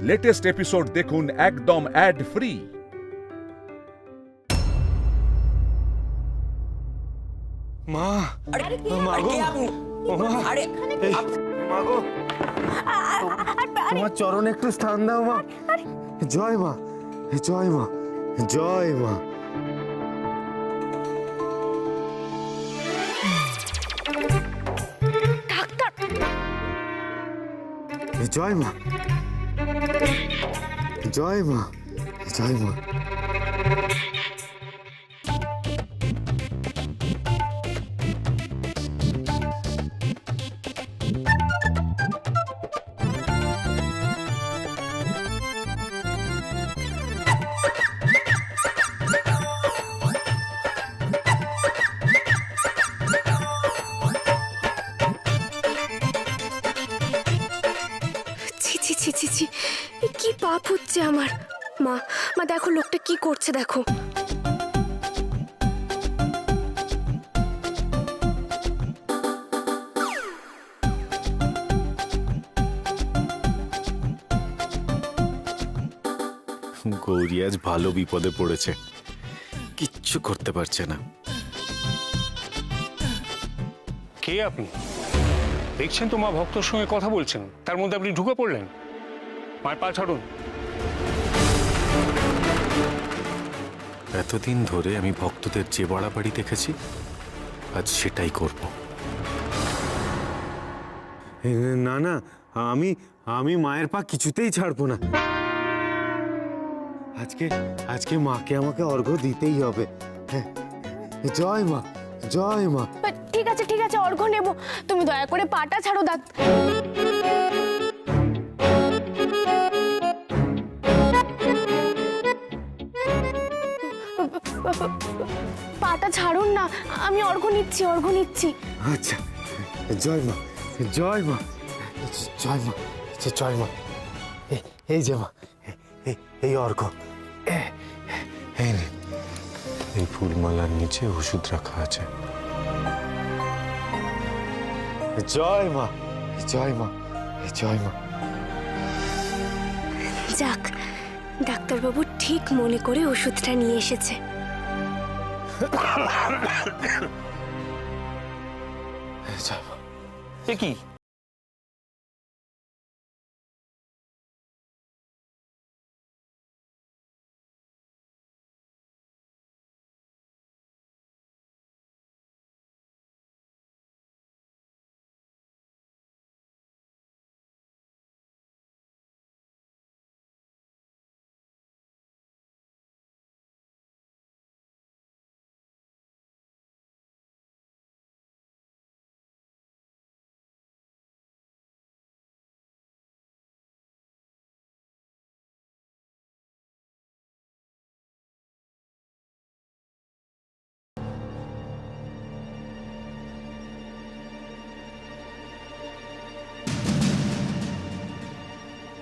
Latest episode দেখুন একদম add free. মা, মা গো, ও মা, মা গো, তোমার চরণে একটু স্থান দাও মা। জয় মা, জয় মা, জয় মা। জয় মা, জয় মা, জয় মা। কি পাপ হচ্ছে আমার। মা মা দেখো লোকটা কি করছে, দেখো। গৌরী আজ ভালো বিপদে পড়েছে, কিচ্ছু করতে পারছে না। কে আপনি? দেখছেন তো মা ভক্তর সঙ্গে কথা বলছেন, তার মধ্যে আপনি ঢুকে পড়লেন। মায়ের পা ছাড়ুন। এতদিন ধরে আমি ভক্তদের যে বাড়াবাড়ি দেখেছি, আজ সেটাই করব। না না, আমি মায়ের পা কিছুতেই ছাড়বো না। আজকে মাকে আমাকে অর্ঘ্য দিতেই হবে। জয় মা, জয় মা। ঠিক আছে ঠিক আছে, অর্ঘ্য নেব, তুমি দয়া করে পাটা ছাড়ো। পাটা ছাড়ুন না, আমি অর্ঘ্য নিচ্ছি, অর্ঘ্য নিচ্ছি। আচ্ছা, জয় মা, জয় মা, জয় মা, জয় মা। এই যে মা, এই অর্ঘ্য, এই নিন। এই ফুলমালার নিচে ওষুধ রাখা আছে। জয় মা, জয় মা, জয় মা। যাক, ডাক্তারবাবু ঠিক মনে করে ওষুধটা নিয়ে এসেছে। জয় মা। এ কি?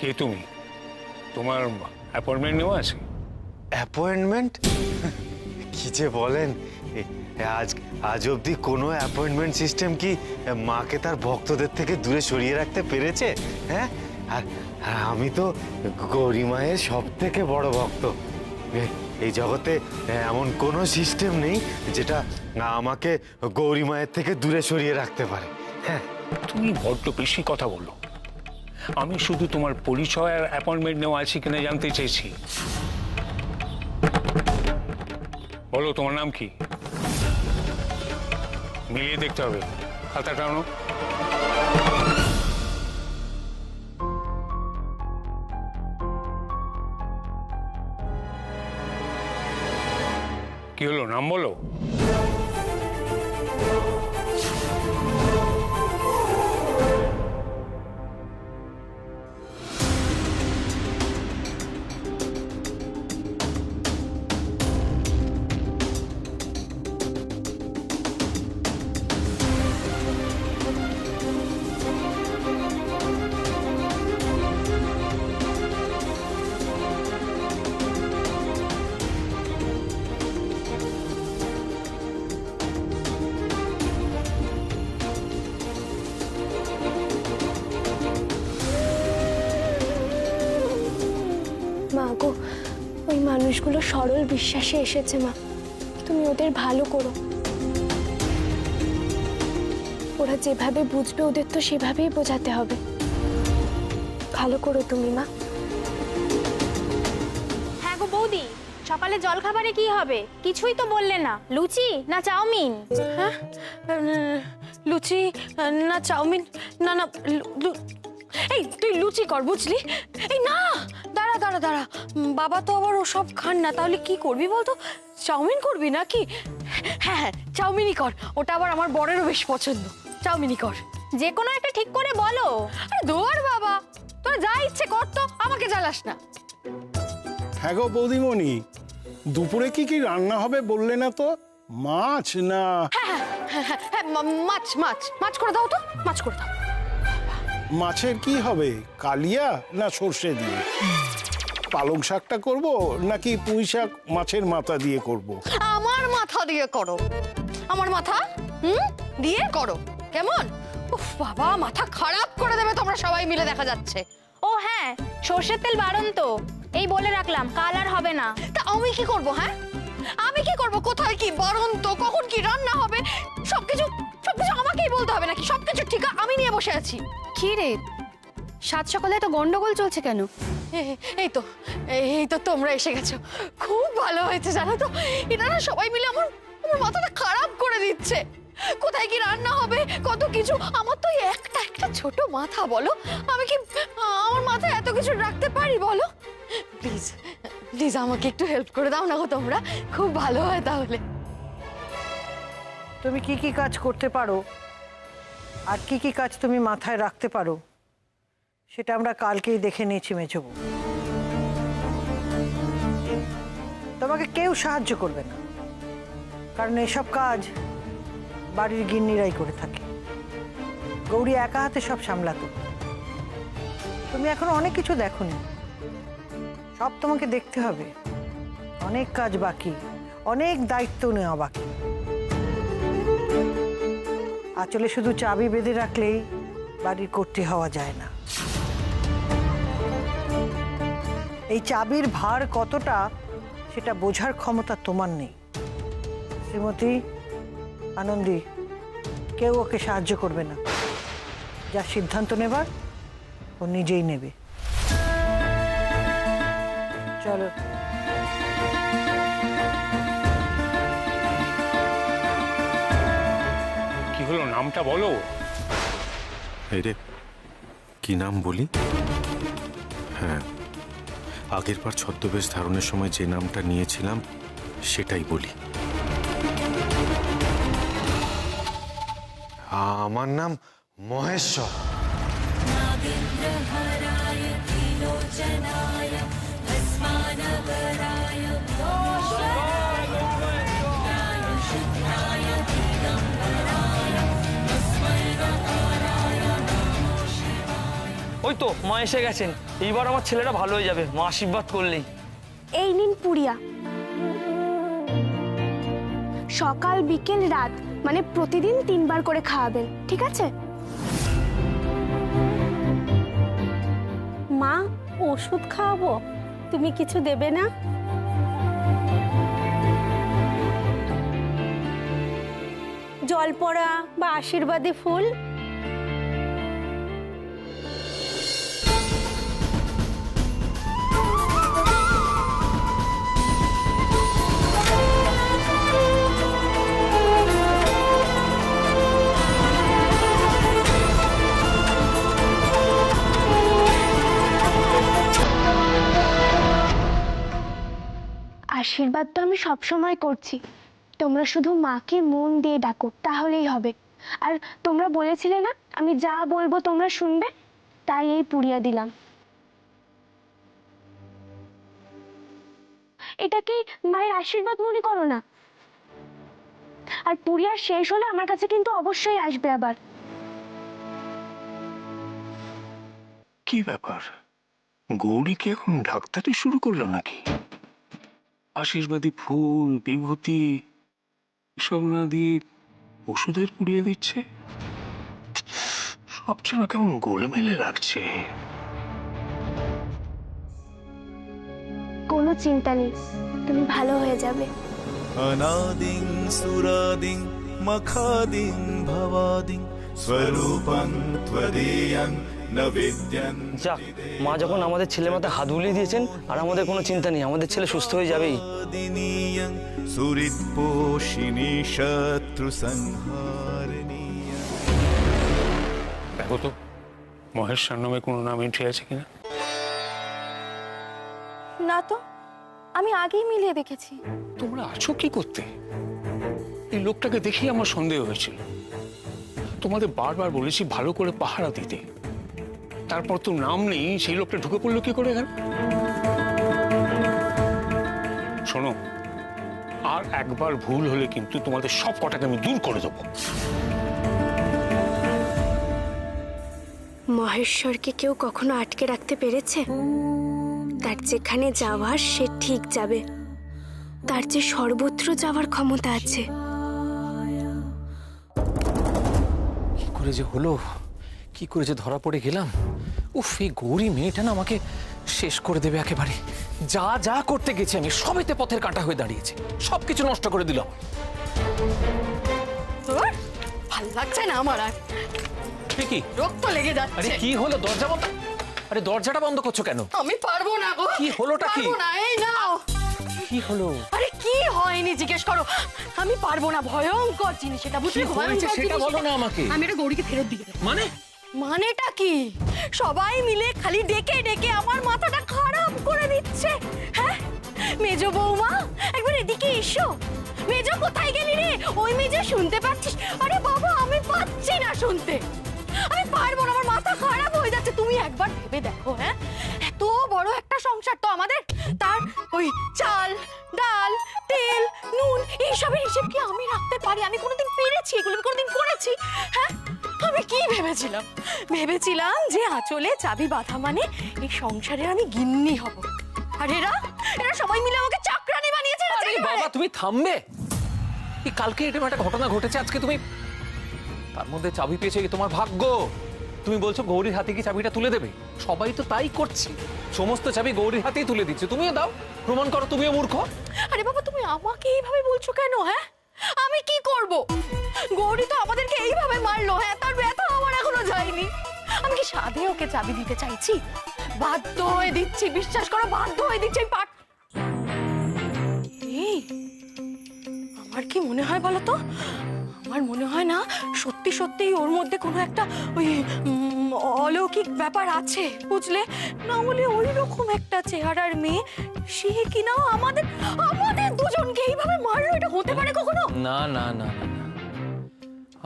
কে তুমি? তোমার অ্যাপয়েন্টমেন্ট নেওয়া আছে? অ্যাপয়েন্টমেন্ট? কি যে বলেন, আজ অবধি কোনো অ্যাপয়েন্টমেন্ট সিস্টেম কি মাকে তার ভক্তদের থেকে দূরে সরিয়ে রাখতে পেরেছে? হ্যাঁ, আর আমি তো গৌরী মায়ের সব থেকে বড় ভক্ত। এই জগতে এমন কোনো সিস্টেম নেই যেটা আমাকে গৌরী মায়ের থেকে দূরে সরিয়ে রাখতে পারে। হ্যাঁ, তুমি বড্ড বেশি কথা বলো। আমি শুধু তোমার পরিচয় আর অ্যাপয়েন্টমেন্ট নেওয়া আছে কিনা জানতে চেয়েছি। বলো তোমার নাম কি? মিলিয়ে দেখতে হবে। খাতা টানো। কি হলো, নাম বলো। গো, ওই মানুষগুলো সরল বিশ্বাসে এসেছে মা, তুমি ওদের ভালো করো। ওরা যেভাবে বুঝবে ওদের তো সেভাবেই বোঝাতে হবে। ভালো করো তুমি মা। হ্যাঁ গো বৌদি, সকালে জলখাবারে কি হবে? কিছুই তো বললে না। লুচি না চাউমিন? হ্যাঁ, লুচি না চাউমিন? না না, এই তুই লুচি কর বুঝলি। এই না, দাঁড়া দাঁড়া দাঁড়া, বাবা তো আবার ওসব খান না, তাহলে কি করবি বলতো? চাউমিন করবি নাকি? হ্যাঁ হ্যাঁ, চাউমিনই কর, ওটা আবার আমার বরেরও বেশ পছন্দ। চাউমিনই কর। যে কোনো একটা ঠিক করে বলো। আরে দৌড় বাবা, তোরা যা ইচ্ছে কর তো, আমাকে জ্বালাস না। হ্যাঁ গো বৌদিমণি, দুপুরে কি কি রান্না হবে বললে না তো? মাছ না? হ্যাঁ, মাছ মাছ মাছ করে দাও তো, মাছ করে দাও। মাছের কি হবে, কালিয়া না সর্ষে দিয়ে? পালং শাকটা করব নাকি পুঁই শাক মাছের মাথা দিয়ে করব? আমার মাথা দিয়ে করো, আমার মাথা দিয়ে করো, কেমন? উফ বাবা, মাথা খারাপ করে দেবে তোমরা সবাই মিলে, দেখা যাচ্ছে। ও হ্যাঁ, সর্ষের তেল বারণ তো, এই বলে রাখলাম, কাল আর হবে না। তা আমি কি করব? হ্যাঁ, আমি কি করব? কোথায় কি বারণ তো, কখন কি রান্না হবে, সবকিছু সবকিছু আমাকেই বলতে হবে নাকি? সবকিছু ঠিক আমি নিয়ে বসে আছি। কি রে, সাত সকালে এত গন্ডগোল চলছে কেন? এই তো, এই তো তোমরা এসে গেছো, খুব ভালো হয়েছে জানো তো। এটা না সবাই মিলে আমার আমার মাথাটা খারাপ করে দিচ্ছে। কোথায় কি রান্না হবে, কত কিছু। আমার তো একটা একটা ছোট মাথা, বলো আমি কি আমার মাথায় এত কিছু রাখতে পারি বলো? প্লিজ প্লিজ আমাকে একটু হেল্প করে দাও না গো তোমরা, খুব ভালো হয় তাহলে। তুমি কি কি কাজ করতে পারো আর কি কি কাজ তুমি মাথায় রাখতে পারো সেটা আমরা কালকেই দেখে নিয়েছি মেজবু। তোমাকে কেউ সাহায্য করবে না, কারণ এসব কাজ বাড়ির গিন্নিরাই করে থাকে। গৌরী একা হাতে সব সামলাতো। তুমি এখনো অনেক কিছু দেখোনি, সব তোমাকে দেখতে হবে। অনেক কাজ বাকি, অনেক দায়িত্ব নেওয়া বাকি। আঁচলে শুধু চাবি বেঁধে রাখলেই বাড়ির কর্ত্রী হওয়া যায় না। এই চাবির ভার কতটা সেটা বোঝার ক্ষমতা তোমার নেই। শ্রীমতী আনন্দী, কেউ ওকে সাহায্য করবে না। যা সিদ্ধান্ত নেবার ও নিজেই নেবে। চলো। কি হলো, নামটা বলো। এই রে, কি নাম বলি? হ্যাঁ, আগের বার ছদ্মবেশ ধারণের সময় যে নামটা নিয়েছিলাম সেটাই বলি। আমার নাম মহেশ্বর। ওই তো মা এসে গেছেন। এইবার আমার ছেলেটা ভালো হয়ে যাবে, মা আশীর্বাদ করলেই। এই নিন পুরিয়া, সকাল বিকেল রাত, মানে প্রতিদিন 3 বার করে খাওয়াবেন, ঠিক আছে? মা, ওষুধ খাওয়াবো, তুমি কিছু দেবে না? জল পড়া বা আশীর্বাদী ফুল? আশীর্বাদ তো আমি সবসময় করছি, তোমরা শুধু মাকে মন দিয়ে ডাকো, তাহলেই হবে। আর তোমরা বলেছিলে না আমি যা বলবো তোমরা শুনবে, তাই এই পুড়িয়া দিলাম। এটাকে মায়ের আশীর্বাদ মনে করো না। আর পুড়িয়া শেষ হলে আমার কাছে কিন্তু অবশ্যই আসবে আবার। কি ব্যাপার, গৌরী কি এখন ডাক্তারি শুরু করলো নাকি? আশীর্বাদী ফুল, বিভূতি সব না দিয়ে ওষুধের পুড়িয়ে দিচ্ছে। সব যেন কেমন গোলমেলে লাগছে। কোনো চিন্তা নেই, তুমি ভালো হয়ে যাবে। अनादिं सुरादिं मखादिं भवादिं स्वरूपं त्वदीयं न विद्यं। যাক, মা যখন আমাদের ছেলের মাথায় হাত বুলিয়ে দিয়েছেন, আর আমাদের কোনো চিন্তা নেই, আমাদের ছেলে সুস্থ হয়ে যাবেই। दिनीयं सुहृत्पोषिणी शत्रुसंहारिणी। দেখো তো মহেশ্বর নামে কোনো নাম এন্ট্রি আছে কিনা। না তো, আমি আগেই মিলিয়ে দেখেছি। তোমরা আছো কি করতে? এই লোকটাকে দেখেই আমার সন্দেহ হয়েছিল। তোমাদের বারবার বলেছি ভালো করে পাহারা দিতে, তারপর তো নাম নেই, সেই লোকটা ঢুকে পড়লো কি করে এখানে? শোনো, আর একবার ভুল হলে কিন্তু তোমাদের সব কটাকে আমি দূর করে দেবো। মহেশ্বরকে কেউ কখনো আটকে রাখতে পেরেছে? তার যেখানে যাওয়ার সে ঠিক যাবে, তার যে সর্বত্র যাওয়ার ক্ষমতা আছে। কি করে যে হলো, কি করে যে ধরা পড়ে গেলাম। উফ, এই গৌরী মেয়েটা না আমাকে শেষ করে দেবে একেবারে। যা যা করতে গেছি আমি সবেতে পথের কাঁটা হয়ে দাঁড়িয়েছে, সবকিছু নষ্ট করে দিল। ভাল লাগছে না আমার আর, কি রক্ত লেগে আরে যাচ্ছে। কি হলো, দরজা বন্ধ? আরে দরজাটা বন্ধ করছো কেন? আমি পারবো না গো। কি হলোটা কি? পারবো না, এই নাও। কি হলো? আরে কি হয়নি জিজ্ঞেস করো। আমি পারবো না, ভয়ঙ্কর জিনিস এটা, বুঝলি? কি হয়েছে ভয়ঙ্কর সেটা জিনিস বলো এটা। না আমাকে। আমি এটা গৌরীকে ফেরত দিয়ে দেবো। মানে মানেটা কি? সবাই মিলে খালি ডেকে ডেকে আমার মাথাটা খারাপ করে দিচ্ছে। হ্যাঁ, মেজো বৌমা একবার এদিকে এসো। মেজো কোথায় গেলি রে? ওই মেজো শুনতে পাচ্ছিস? আরে বাবা, আমি পাচ্ছি না শুনতে, আমি পারবো না, আমার মাথা খারাপ হয়ে যাচ্ছে। তুমি একবার ভেবে দেখো, হ্যাঁ, এত বড় একটা সংসার তো আমাদের, তার ওই চাল ডাল তেল নুন এইসবের হিসেব কি আমি রাখতে পারি? আমি কোনোদিন পেরেছি এগুলো? আমি কোনোদিন করেছি? হ্যাঁ, আমি কি ভেবেছিলাম? ভেবেছিলাম যে আঁচলে চাবি বাঁধা মানে এই সংসারের আমি গিন্নি হব, আর এরা সবাই মিলে আমাকে চাকরানি বানিয়েছে। আরে বাবা, তুমি থামবে? এই কালকে এরকম একটা ঘটনা ঘটেছে, আজকে তুমি তার মধ্যে চাবি পেয়েছে, তোমার ভাগ্য। তুমি বলছো গৌরীর হাতে কি চাবিটা তুলে দেবে? সবাই তো তাই করছে, সমস্ত চাবি গৌরীর হাতেই তুলে দিচ্ছে। তুমিও দাও, প্রমাণ করো তুমিও মূর্খ। আরে বাবা, তুমি আমাকে এইভাবে বলছো কেন? হ্যাঁ, আমি কি করব? গৌরী তো আমাদেরকে এইভাবে মারলো, হ্যাঁ, তার ব্যথা আমার এখনো যায়নি। আমি কি সাধে ওকে চাবি দিতে চাইছি? বাধ্য হয়ে দিচ্ছি, বিশ্বাস করো, বাধ্য হয়ে দিচ্ছি। এই, আমার কি মনে হয় বলো তো? আমার মনে হয় না সত্যি সত্যি ওর মধ্যে কোনো একটা ওই অলৌকিক ব্যাপার আছে, বুঝলে? না হলে ওই রকম একটা চেহারার মেয়ে সে কিনা আমাদের আমাদের দুজনকে এইভাবে মারলো, এটা হতে পারে কখনো? না না না না,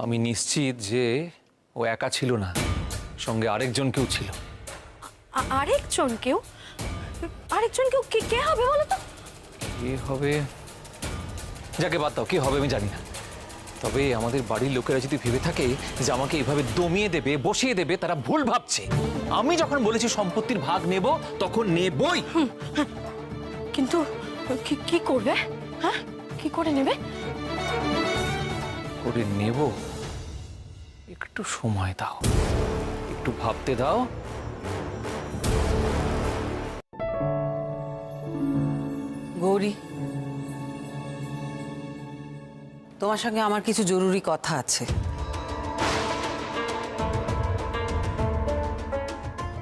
আমি নিশ্চিত যে ও একা ছিল না, সঙ্গে আরেকজন কেউ ছিল। আরেকজন কেউ? আরেকজন কেউ কে হবে বলো তো? কে হবে? যাকে বাদ দাও, কে হবে আমি জানি না। তবে আমাদের বাড়ির লোকেরা যদি ভেবে থাকে যে আমাকে এইভাবে দমিয়ে দেবে, বসিয়ে দেবে, তারা ভুল ভাবছে। আমি যখন বলেছি সম্পত্তির ভাগ নেব, তখন নেবই। কিন্তু কি করবে? হ্যাঁ, কি করে নেবে? করে নেব, একটু সময় দাও, একটু ভাবতে দাও। গৌরী, তোমার সঙ্গে আমার কিছু জরুরি কথা আছে।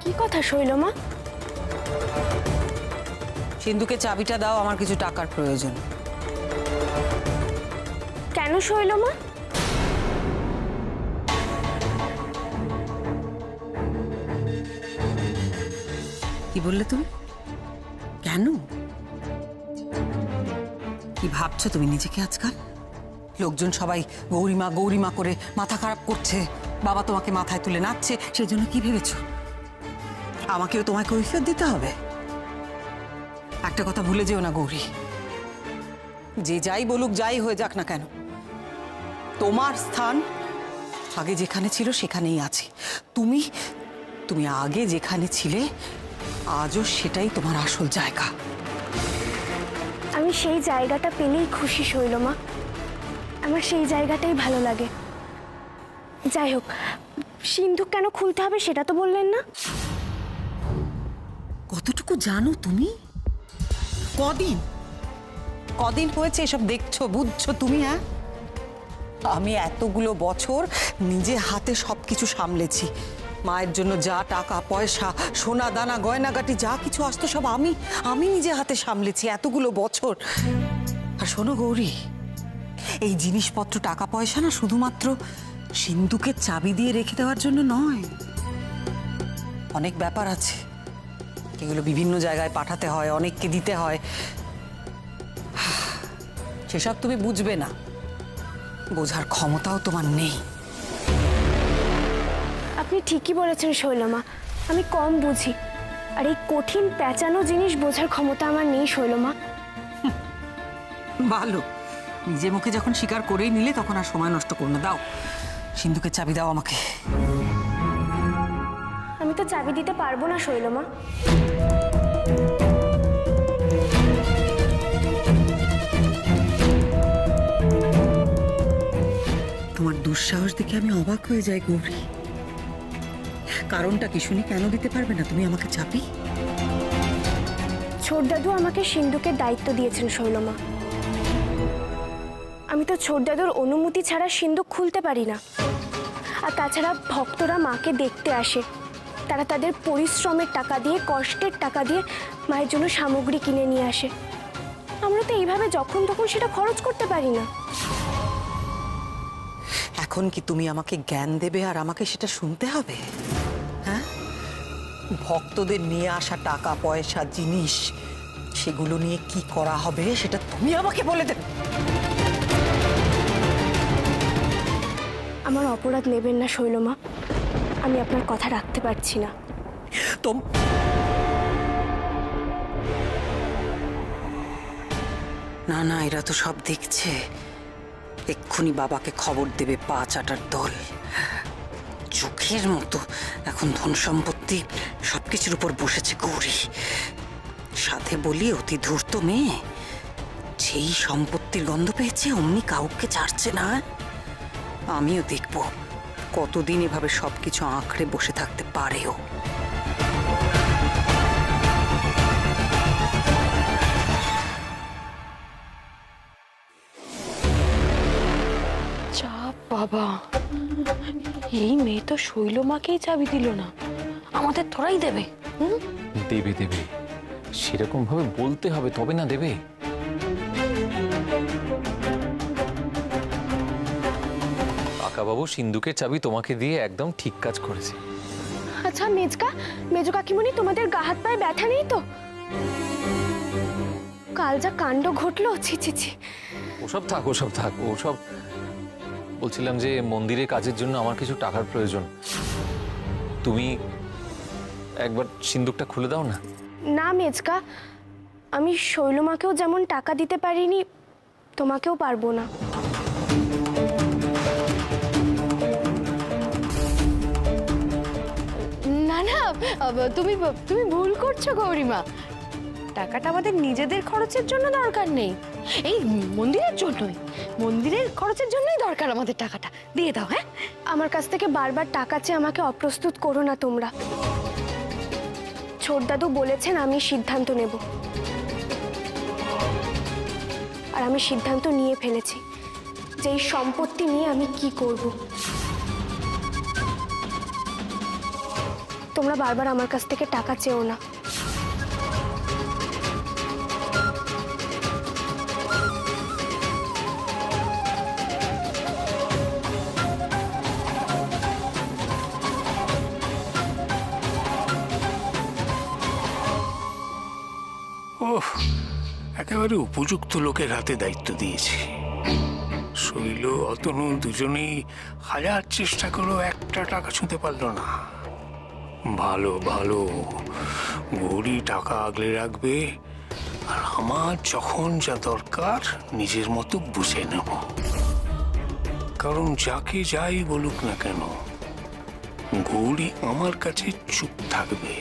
কি কথা শৈলমা? সিন্ধুকে চাবিটা দাও, আমার কিছু টাকার প্রয়োজন। কেন শৈলমা? কি বললে তুমি? কেন? কি ভাবছো তুমি নিজেকে আজকাল? লোকজন সবাই গৌরীমা গৌরীমা করে মাথা খারাপ করছে, বাবা তোমাকে মাথায় তুলে নাচছে, সেই জন্য কি ভেবেছো আমাকেও তোমাকে কৈফিয়ত দিতে হবে? একটা কথা ভুলে যেও না গৌরী, যে যাই বলুক, যাই হয়ে যাক না কেন, তোমার স্থান আগে যেখানে ছিল সেখানেই আছে। তুমি তুমি আগে যেখানে ছিলে আজও সেটাই তোমার আসল জায়গা। আমি সেই জায়গাটা পেলেই খুশি শৈলমা, আমার সেই জায়গাটাই ভালো লাগে। যাই হোক, সিন্ধুক কেন খুলতে হবে সেটা তো বললেন না। কতটুকু জানো তুমি? কদিন কদিন হয়েছে এসব দেখছো বুঝছো তুমি? হ্যাঁ, আমি এতগুলো বছর নিজে হাতে সবকিছু সামলেছি। মায়ের জন্য যা টাকা পয়সা সোনা দানা গয়নাগাটি যা কিছু আসতো সব আমি নিজে হাতে সামলেছি এতগুলো বছর। আর শোনো গৌরী, এই জিনিসপত্র টাকা পয়সা না শুধুমাত্র সিন্ধুকে চাবি দিয়ে রেখে দেওয়ার জন্য নয়, অনেক ব্যাপার আছে, এগুলো বিভিন্ন জায়গায় পাঠাতে হয়, অনেককে দিতে হয়। সেসব তুমি বুঝবে না, বোঝার ক্ষমতাও তোমার নেই। আপনি ঠিকই বলেছেন শৈলমা, আমি কম বুঝি, আর এই কঠিন পেঁচানো জিনিস বোঝার ক্ষমতা আমার নেই শৈলমা। ভালো, নিজে মুখে যখন স্বীকার করেই নিলে তখন আর সময় নষ্ট করো না। দাও সিন্ধুকে চাবি দাও আমাকে। আমি তো চাবি দিতে পারবো না শৈলমা। তোমার দুঃসাহস দেখে আমি অবাক হয়ে যাই গৌরী। কারণটা কি শুনি, কেন দিতে পারবে না তুমি আমাকে চাবি? ছোট দাদু আমাকে সিন্ধুকের দায়িত্ব দিয়েছেন শৈলমা। আমি তো ছোট দাদুর অনুমতি ছাড়া সিন্ধুক খুলতে পারি না। আর তাছাড়া ভক্তরা মাকে দেখতে আসে, তারা তাদের পরিশ্রমের টাকা দিয়ে, কষ্টের টাকা দিয়ে মায়ের জন্য সামগ্রী কিনে নিয়ে আসে। আমরা তো এইভাবে যখন তখন সেটা খরচ করতে পারি না। এখন কি তুমি আমাকে জ্ঞান দেবে আর আমাকে সেটা শুনতে হবে? হ্যাঁ, ভক্তদের নিয়ে আসা টাকা পয়সা জিনিস সেগুলো নিয়ে কি করা হবে সেটা তুমি আমাকে বলে দেবে। আমার অপরাধ নেবেন না শৈলমা, আমি আপনার কথা রাখতে পারছি না। না না, এরা তো সব দেখছে, এক্ষুনি বাবাকে খবর দেবে পা চাটার দল। চোখের মতো এখন ধন সম্পত্তি সবকিছুর উপর বসেছে গৌরী। সাথে বলি অতি ধূর্ত মেয়ে, যেই সম্পত্তির গন্ধ পেয়েছে অমনি কাউকে ছাড়ছে না। আমিও দেখব কতদিন এভাবে সবকিছু আঁকড়ে বসে থাকতে পারেও। বাবা, এই মেয়ে তো শৈলমাকেই চাবি দিল না, আমাদের তোরাই দেবে। দেবে দেবে, সেরকম ভাবে বলতে হবে, তবে না দেবে। কাকাবাবু সিন্ধুকের চাবি তোমাকে দিয়ে একদম ঠিক কাজ করেছে। আচ্ছা মেজো কাকিমণি, তোমাদের গা হাত পায়ে ব্যথা নেই তো? কাল যা কাণ্ড ঘটলো, ছি ছি ছি। ওসব থাক ওসব থাক ওসব। বলছিলাম যে মন্দিরের কাজের জন্য আমার কিছু টাকার প্রয়োজন, তুমি একবার সিন্ধুকটা খুলে দাও না। না মেজকা, আমি শৈলমাকেও যেমন টাকা দিতে পারিনি, তোমাকেও পারবো না। না না, তুমি তুমি ভুল করছো গৌরীমা। টাকাটা আমাদের নিজেদের খরচের জন্য দরকার নেই, এই মন্দিরের জন্যই, মন্দিরের খরচের জন্যই দরকার আমাদের টাকাটা। দিয়ে দাও। হ্যাঁ, আমার কাছ থেকে বারবার টাকা চেয়ে আমাকে অপ্রস্তুত করো না তোমরা। ছোট দাদু বলেছেন আমি সিদ্ধান্ত নেব, আর আমি সিদ্ধান্ত নিয়ে ফেলেছি যে এই সম্পত্তি নিয়ে আমি কি করব। তোমরা বারবার আমার কাছ থেকে টাকা চেও না। ওহ, একেবারে উপযুক্ত লোকের হাতে দায়িত্ব দিয়েছে। শৈল অতনু দুজনেই হাজার চেষ্টা করেও একটা টাকা ছুঁতে পারলো না। ভালো ভালো, গৌরী টাকা আগলে রাখবে, আর আমার যখন যা দরকার নিজের মতো বুঝে নেব। কারণ যাকে যাই বলুক না কেন, গৌরী আমার কাছে চুপ থাকবে।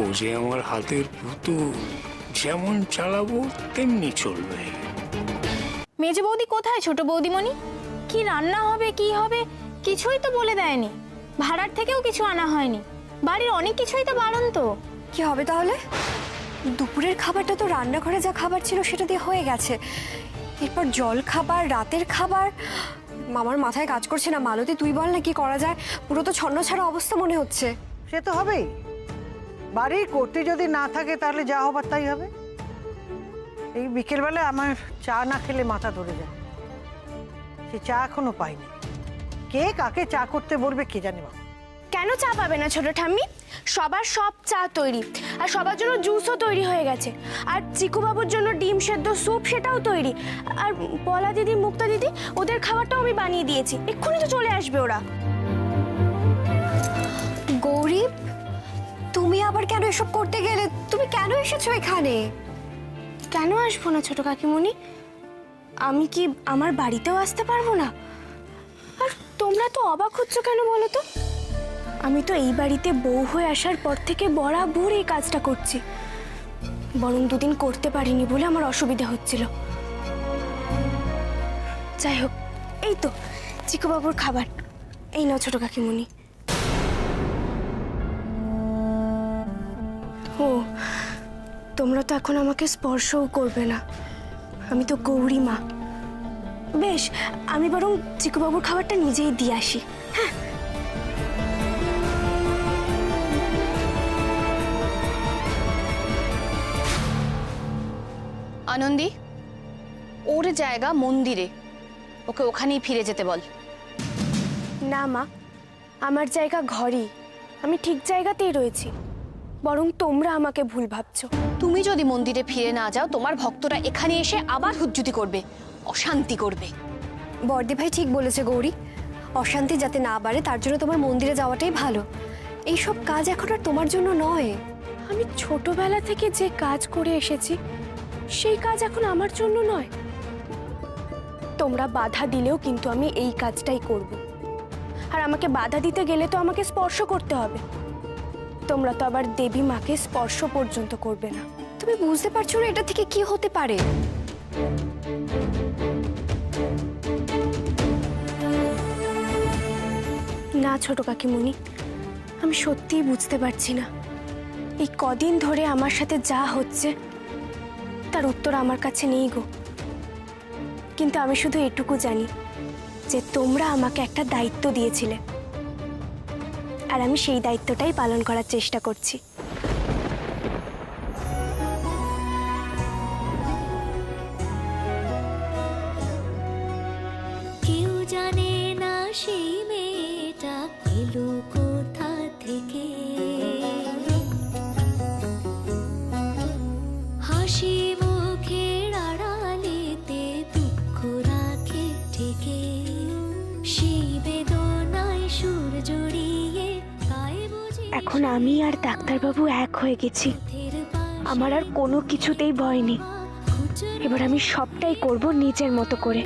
ও যে আমার হাতের পুতুল, যেমন চালাবো তেমনি চলবে। মেজ বৌদি কোথায়? ছোট বৌদিমণি, কি রান্না হবে কি হবে কিছুই তো বলে দেয়নি। ভাড়ার থেকেও কিছু আনা হয়নি, বাড়ির অনেক কিছুই তো বারণ। তো কি হবে তাহলে? দুপুরের খাবারটা তো রান্নাঘরে যা খাবার ছিল সেটা দিয়ে হয়ে গেছে। এরপর জল খাবার, রাতের খাবার, আমার মাথায় কাজ করছে না। মালতী তুই বল না কি করা যায়, পুরো তো ছন্ন ছাড়া অবস্থা মনে হচ্ছে। সে তো হবেই, বাড়ির করতে যদি না থাকে তাহলে যা হবার তাই হবে। এই বিকেলবেলা আমার চা না খেলে মাথা ধরে যায়, সে চা এখনো পাইনি। কে কাকে চা করতে বলবে কে জানে বাবা। কেন চা পাবে না ছোট ঠাম্মি? সবার সব চা তৈরি, আর সবার জন্য জুসও তৈরি হয়ে গেছে। আর চিকু বাবুর জন্য ডিম সেদ্ধ স্যুপ সেটাও তৈরি। আর পলা দিদি, মুক্তা দিদি, ওদের খাবারটাও আমি বানিয়ে দিয়েছি, এক্ষুনি তো চলে আসবে ওরা। গৌরী, তুমি আবার কেন এসব করতে গেলে? তুমি কেন এসেছো এখানে? কেন আসবো না ছোট কাকিমণি? আমি কি আমার বাড়িতেও আসতে পারবো না? আর তোমরা তো অবাক হচ্ছ কেন বলো তো? আমি তো এই বাড়িতে বউ হয়ে আসার পর থেকে বরাবর এই কাজটা করছি, বরং দুদিন করতে পারিনি বলে আমার অসুবিধা হচ্ছিল। যাই হোক, এই তো চিকু বাবুর খাবার, এই নাও ছোট কাকিমণি। ও, তোমরা তো এখন আমাকে স্পর্শও করবে না, আমি তো গৌরী মা। বেশ, আমি বরং চিকু বাবুর খাবারটা নিজেই দিয়ে আসি। হ্যাঁ, আনন্দী, ওর জায়গা মন্দিরে, ওকে ওখানেই ফিরে যেতে বল। না মা, আমার জায়গা ঘরেই, আমি ঠিক জায়গাতেই রয়েছি, বরং তোমরা আমাকে ভুল ভাবছো। তুমি যদি মন্দিরে ফিরে না যাও, তোমার ভক্তরা এখানে এসে আবার হুজ্জুতি করবে, অশান্তি করবে। বর্দি ভাই ঠিক বলেছে গৌরী, অশান্তি যাতে না বাড়ে তার জন্য তোমার মন্দিরে যাওয়াটাই ভালো। এইসব কাজ এখন আর তোমার জন্য নয়। আমি ছোটবেলা থেকে যে কাজ করে এসেছি সেই কাজ এখন আমার জন্য নয়। তোমরা বাধা দিলেও কিন্তু আমি এই কাজটাই করব। আর আমাকে বাধা দিতে গেলে তো আমাকে স্পর্শ করতে হবে। তোমরা তো আবার দেবী মাকে স্পর্শ পর্যন্ত করবে না। তুমি বুঝতে পারছো না এটা থেকে কি হতে পারে? না ছোট কাকিমণি, আমি সত্যিই বুঝতে পারছি না। এই কদিন ধরে আমার সাথে যা হচ্ছে তার উত্তর আমার কাছে নেই গো। কিন্তু আমি শুধু এটুকু জানি যে তোমরা আমাকে একটা দায়িত্ব দিয়েছিলে, আর আমি সেই দায়িত্বটাই পালন করার চেষ্টা করছি। কেউ জানে না সেই মেয়েটা এলো কোথা থেকে, হাসি মুখের আড়ালেতে দুঃখ রাখে ঠেকে, সেই বেদনায় সুর জড়িয়ে গায়ে বুঝি। এখন আমি আর ডাক্তারবাবু এক হয়ে গেছি, আমার আর কোনো কিছুতেই ভয় নেই। এবার আমি সবটাই করব নিজের মতো করে।